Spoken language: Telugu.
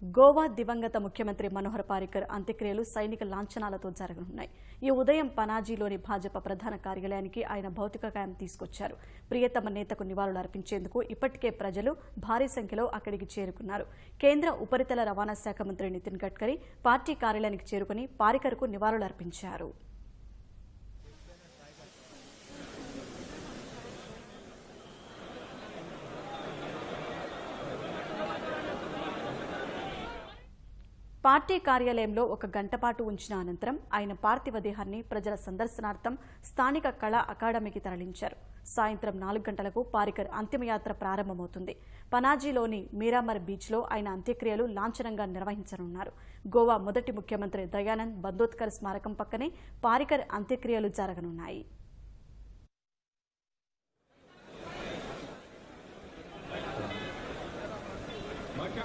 గోవా దివంగత ముఖ్యమంత్రి మనోహర్ పారికర్ అంత్యక్రియలు సైనిక లాంఛనాలతో జరగనున్నాయి. ఈ ఉదయం పనాజీలోని భాజపా ప్రధాన కార్యాలయానికి ఆయన భౌతికకాయం తీసుకొచ్చారు. ప్రియతమ నేతకు నివాళులు అర్పించేందుకు ఇప్పటికే ప్రజలు భారీ సంఖ్యలో అక్కడికి చేరుకున్నారు. కేంద్ర ఉపరితల రవాణా శాఖ మంత్రి నితిన్ గడ్కరీ పార్టీ కార్యాలయానికి చేరుకుని పారికర్కు నివాళులు అర్పించారు. పార్టీ కార్యాలయంలో ఒక గంట పాటు ఉంచిన అనంతరం ఆయన పార్థివ దేహాన్ని ప్రజల సందర్శనార్థం స్థానిక కళా అకాడమీకి తరలించారు. సాయంత్రం 4 గంటలకు పారికర్ అంతిమయాత్ర ప్రారంభమవుతుంది. పనాజీలోని మీరామర్ బీచ్లో ఆయన అంత్యక్రియలు లాంఛనంగా నిర్వహించనున్నారు. గోవా మొదటి ముఖ్యమంత్రి దయానంద్ బందోద్కర్ స్మారకం పక్కనే పారికర్ అంత్యక్రియలు జరగనున్నాయి. Maca,